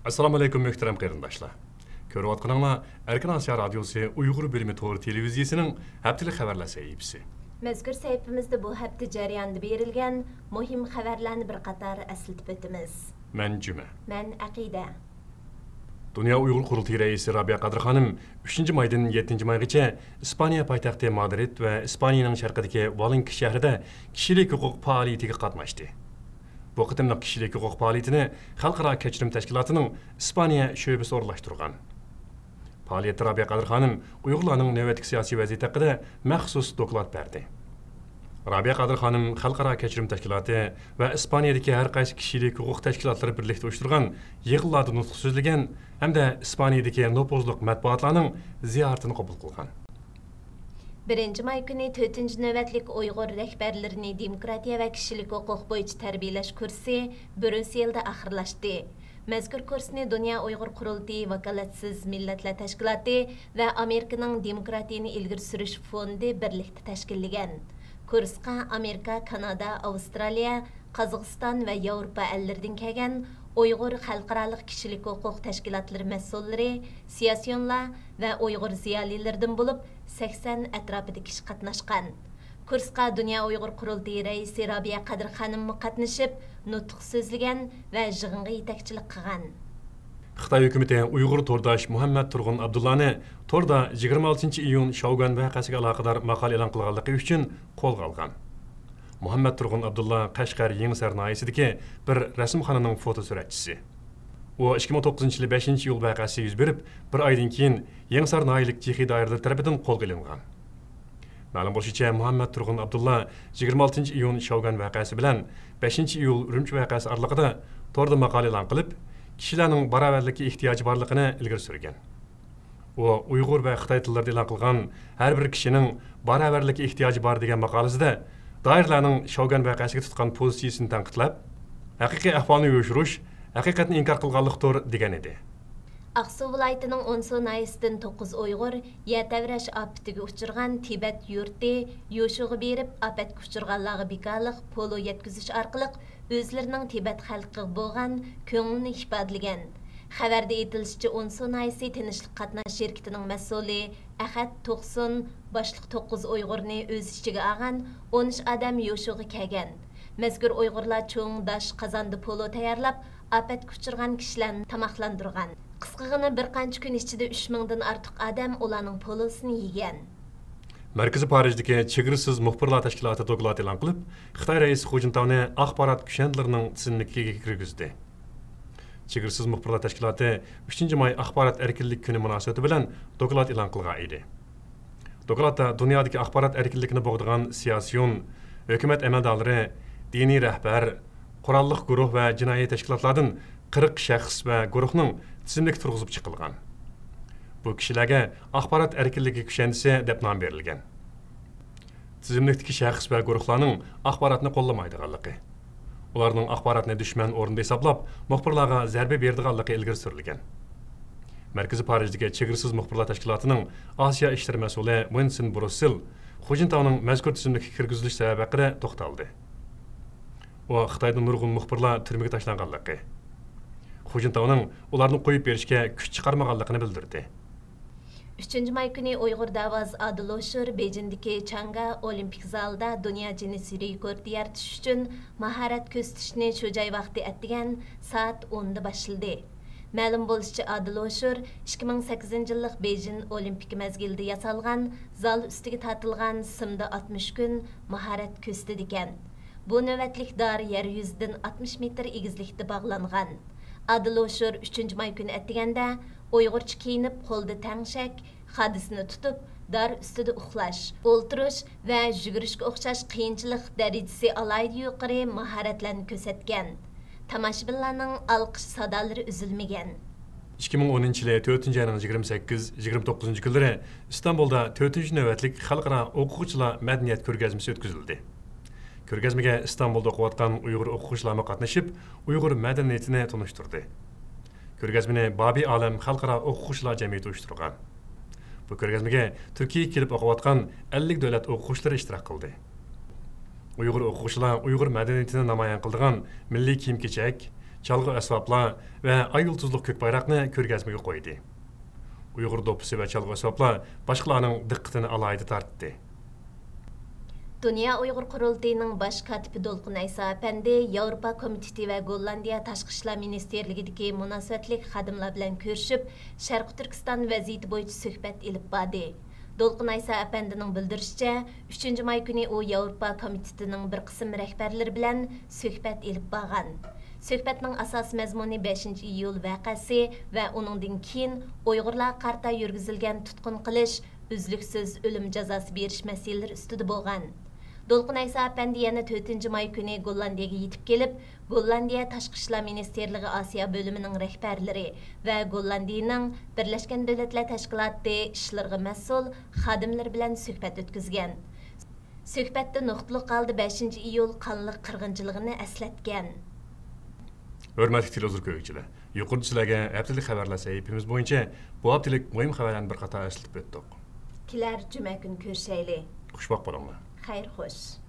Assalamu alaikum muhtaram qarindoshlar. Ko'rib atqaninglar Erkin Asiya radiosi Uyg'ur bölümü to'g'ri televiziyasining haftalik xabarlar sahifasi. Mazkur sahifamizda bu hafta jarayonida berilgan muhim xabarlarni bir qator eslatib o'tamiz. Men Juma. Men Aqida. Dünya Uyg'ur qurultiyi raisi Rabia Qadir xonim 3-maydan 7-maygacha Ispaniya poytaxti Madrid va Ispaniyaning sharqidagi Valenka shahrida kishilik huquq faoliyatiga qatnashdi. Bu qitimliq kishilik huquq faoliyatini Xalqaro kechirim tashkilotining Ispaniya sho'basi o'rlashtirgan. Faoliyatda Rabia Qadir xonim Uyg'urlarning navbatdagi siyosiy vaziyati haqida maxsus doklad berdi. Rabia Qadir xonim Xalqaro kechirim tashkiloti va Ispaniyadagi har qaysi kishilik huquq tashkilotlari birlikda uyushtirgan yig'inlarda nutq so'zlagan hamda Ispaniyadagi nopozliq matbuotlarning ziyoratini qabul qilgan. 1-may kuni 4-nji növbətlik Uyğur rəhbərlərini demokratiya və kişilik hüquq boyunca tərbiyələş kursi Brüsseldə axırlaşdı. Məzkur kursni Dünya Uyğur Qurultayı Vakalatsiz Millətlər Təşkilatı və Amerikanın Demokratiyani İlgiri Sürüş Fondi birlikdə təşkilləgən. Kursqa Amerika, Kanada, Avstraliya, Qazaqstan və Avropa əllərindən kəlgən Uyğur xalqaralıq kişilik hüquq təşkilatları məsulları, siyasiyonlar və Uyğur ziyalilərdən olub 80 ətrafında kişi qatnaşqan. Kursqa Dünya Uyğur Qurultayı raisi Rabia Qadir xonim qatnashib, nutq so'zlagan va yig'inga yetakchilik qilgan. Xitoy hukumati Uyg'ur to'rdosh Muhammad Turg'un Abdullani to'rda 26-iyun Shaugan voqeasiga aloqador maqola e'lon qilganligi uchun qo'lga olgan. Muhammad Turg'un Abdulla Qashqar Yenisar noyasidagi bir rasmxonaning fotosuratchisi. O 2009-yil 5-iyul voqeasi yuz berib, bir oydan keyin Yenisar noyalik jihi doiralar tarafidan qo'lga olingan. Ma'lum bo'lishicha, Muhammad Turg'un Abdulla 26-iyun Shaugan voqeasi bilan 5-iyul Urumchi voqeasi oralig'ida to'rda maqola e'lon qilib, kishilarning barobarlikka ehtiyoji borligini ilgari surgan. O Uyg'ur va Xitoy tillarida e'lon qilgan har bir kishining barobarlikka ehtiyoji bor degan maqolasida doiralarning Shaugan voqeasiga tutgan pozitsiyasini tanqidlab, haqiqiy ahvolni yo'shirish, haqiqatni inkor qilganlikdir degan edi. Aqsu viloyatining Onsu nayisidan 9 Uyg'ur yer tavrash ofatiga uchirgan Tibet yurti yo'shug'i berib, ofatga uchirganlarga bekorlik polo yetkazish orqali o'zlarining Tibet xalqiga bo'lgan ko'nglini ifodalagan. Xabarda aytilishicha, Onsu nayisi tinchlik qatnash shirkatining mas'uli Ahad To'qson boshliq 9 Uyg'urni o'z ichiga olgan 13 odam yo'shug'i kelgan. Mazkur Uyg'urlar cho'ng dash qozonda polo tayyorlab, ofatga uchirgan kishilarni tamoqlantirgan. Qisqagina bir qancha kun ichida 3000 dan ortiq odam ularning polosini yegan. Markaziy Parijdagi Chegirsiz muxbirlar tashkiloti doklad e'lon qilib, Xitoy raisi Hu Jintau'ni axborot kuchandlarining tizimligiga kirgizdi. Chegirsiz muxbirlar tashkiloti 3-may axborot erkinlik kuni munosabati bilan doklad e'lon qilgan edi. Dokladda dunyodagi axborot erkinligini bo'g'digan siyosiyon, hukumat amaldorlari, diniy rahbar, qurolli guruh va jinoiy tashkilotlardan 40 shaxs va guruhning tizimlik turg'izib chiqilgan. Bu kishilarga axborot erkinligi kushandisi deb nom berilgan. Tizimlikdagi shaxs va guruhlarning axborotni qo'llamaydiganligi, ularning axborotni dushman o'rnida hisoblab, muxbirlarga zarba berdiganligi ilgari surilgan. Markaziy Parijdagi Chegirsiz muxbirlar tashkilotining Osiyo ishlari mas'uli Winston Brussel Hu Jintau'ning mazkur tizimlikka kirgizilish sababi haqida to'xtaldi. O Xitoydan nurg'un muxbirlar turmaga tashlanganligi, Hu Jintau'ning ularni qo'yib berishga kuch chiqarmaganligini bildirdi. 3-may kuni Uyg'ur Davaz Adiloshur Bejindagi Changa Olimpik zalida dunyo jinsi rekord yaratish uchun mahorat ko'rsatishni shu joy vaqtida atdigan soat 10 da boshladi. Ma'lum bo'lishicha, Adiloshur 2008-yillik Bejin Olimpik mezgilida yasalgan zal ustiga tortilgan simda 60 kun mahorat ko'rsatdi ekan. Bu navbatlik dor yer yuzidan 60 metr egizlikda bog'langan. Adiloshur 3-may kuni atdiganda Uyg'urcha kiyinib, qo'lda tangshak, hadisini tutib, dar ustida uxlash, o'ltirish va yugurishga o'xshash qiyinchilik darajasi alayda yuqori mahoratlarni ko'rsatgan. Tomoshabinlarning alqish sadolari uzilmagan. 2010-yil 4-ayning 28-29 kunlari Istanbulda 4-navbatlik xalqaro o'quvchilar madaniyat ko'rgazmasi o'tkazildi. Ko'rgazmaga Istanbulda o'qiyotgan Uyg'ur o'quvchilar qatnashib, Uyg'ur madaniyatini tanishtirdi. Ko'rgazmani Babi Alam xalqaro o'quvchilar jamiyati uyushtirgan. Bu ko'rgazmaga Turkiyaga kelib o'qiyotgan 50 davlat o'quvchilari ishtirok qildi. Uyg'ur o'quvchilar Uyg'ur madaniyatini namoyon qildigan milliy kiyim-kechak, çalgı asbablar ve ay yıldızlıq kök bayraqni ko'rgazmaga qo'ydi. Uyg'ur do'ppisi va çalgı asbablar boshqalarning diqqatini alayida tortdi. Dünya Uyghur Qurultayının baş katibi Dolqun Aysa Efendi, Avrupa Komiteti ve Gollandiya Tashqi ishlar ministerligidagi munosabatlik xodimlar bilan ko'rishib, Sharqi Turkiston vaziyati bo'yicha suhbat ilib bordi. Dolqun Aysa Efendining bildirishicha, 3 may kuni u Avrupa Komitetining bir qism rahbarlari bilan suhbat ilib borgan. Suhbatning asos mazmuni 5 iyul vaqasi va uningdan keyin Uyg'urlar qarta yurgizilgan tutqun qilish, uzluksiz o'lim jazosi berish masalalari ustida bo'lgan. Dolqun Aysa Efendi yana 4 may kuni Gollandiyaga yetib kelib, Gollandiya Tashqi ishlar ministerligi Osiyo bo'limining rahbarlari va Gollandiyaning Birlashgan Davlatlar Tashkiloti ishlariga mas'ul xodimlar bilan suhbat o'tkazgan. Suhbatda nuqtali qaldi 5 iyul qonli qirg'inchiligini eslatgan. Hörmətli televizor ko'ruvchilar, yuqorida sizlarga haftalik xabarlar sahifamiz bo'yicha bu haftalik muhim xabarlarni bir qator eslatib o'tdik. Kelar juma kuni ko'rishaylik. Xushvaqt bo'linglar. Xayr xo'sh.